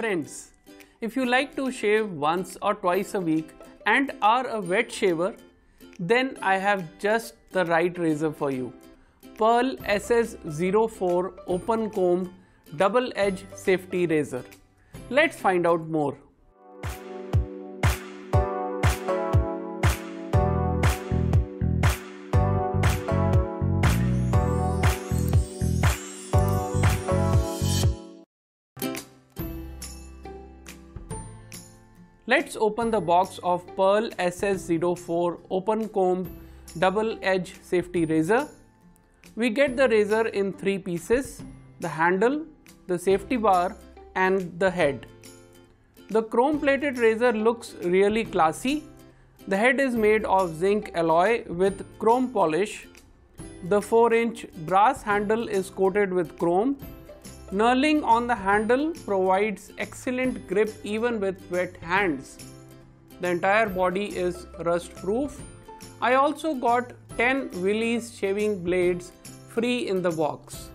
Friends, if you like to shave once or twice a week and are a wet shaver, then I have just the right razor for you. Pearl SS04 Open Comb Double Edge Safety Razor. Let's find out more. Let's open the box of Pearl SS04 Open Comb Double Edge Safety Razor. We get the razor in 3 pieces: the handle, the safety bar and the head. The chrome plated razor looks really classy. The head is made of zinc alloy with chrome polish. The 4-inch brass handle is coated with chrome. Knurling on the handle provides excellent grip even with wet hands. The entire body is rust proof. I also got 10 Willys shaving blades free in the box.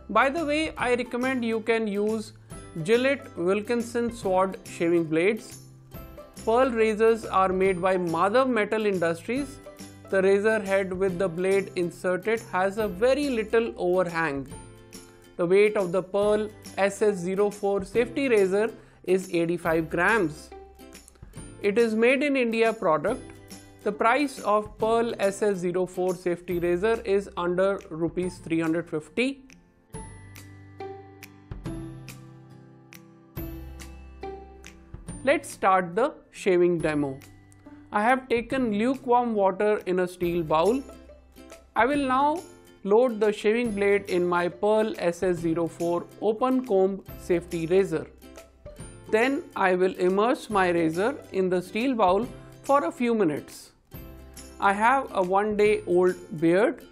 By the way, I recommend you can use Gillette Wilkinson Sword shaving blades. Pearl razors are made by Madhav Metal Industries. The razor head with the blade inserted has a very little overhang. The weight of the Pearl SS04 safety razor is 85 grams. It is made in India product. The price of Pearl SS04 safety razor is under rupees 350. Let's start the shaving demo. I have taken lukewarm water in a steel bowl. I will now load the shaving blade in my Pearl SS04 Open Comb Safety Razor. Then I will immerse my razor in the steel bowl for a few minutes. I have a 1-day-old beard.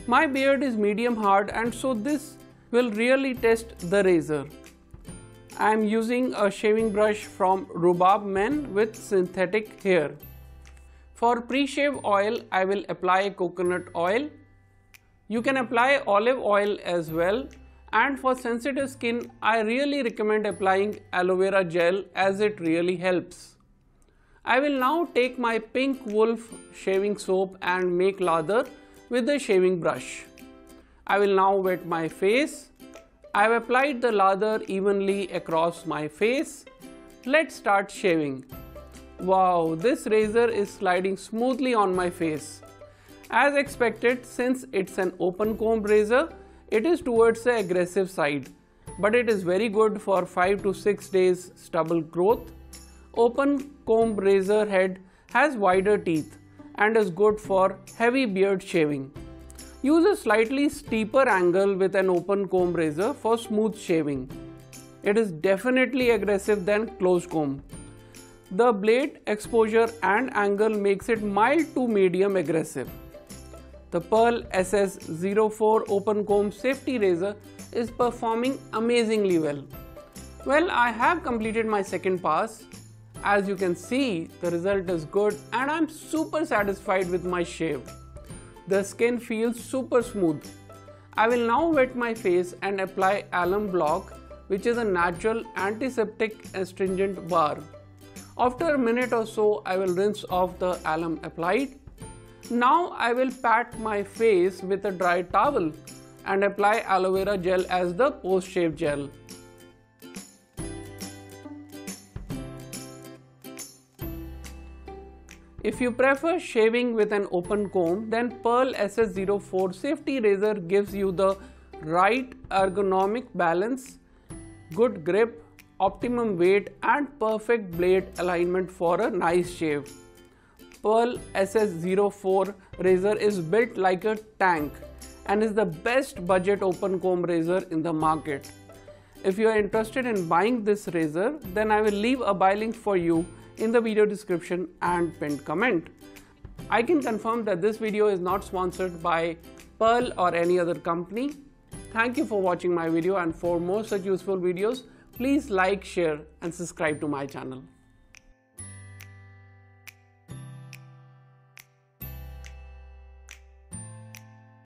My beard is medium hard and so this will really test the razor. I am using a shaving brush from Rhubarb Men with synthetic hair. For pre-shave oil, I will apply coconut oil. You can apply olive oil as well, and for sensitive skin I really recommend applying aloe vera gel as it really helps. I will now take my Pink Wolf shaving soap and make lather with the shaving brush. I will now wet my face. I have applied the lather evenly across my face. Let's start shaving. Wow, this razor is sliding smoothly on my face. As expected, since it's an open comb razor, it is towards the aggressive side, but it is very good for 5 to 6 days stubble growth. Open comb razor head has wider teeth and is good for heavy beard shaving. Use a slightly steeper angle with an open comb razor for smooth shaving. It is definitely aggressive than closed comb. The blade exposure and angle makes it mild to medium aggressive. The Pearl SS04 Open Comb Safety Razor is performing amazingly well. Well, I have completed my second pass. As you can see, the result is good and I am super satisfied with my shave. The skin feels super smooth. I will now wet my face and apply alum block, which is a natural antiseptic astringent bar. After a minute or so, I will rinse off the alum applied. Now I will pat my face with a dry towel and apply aloe vera gel as the post-shave gel. If you prefer shaving with an open comb, then Pearl SS04 Safety Razor gives you the right ergonomic balance, good grip, optimum weight and perfect blade alignment for a nice shave. Pearl SS04 razor is built like a tank and is the best budget open comb razor in the market. If you are interested in buying this razor, then I will leave a buy link for you in the video description and pinned comment. I can confirm that this video is not sponsored by Pearl or any other company. Thank you for watching my video, and for more such useful videos, please like, share and subscribe to my channel.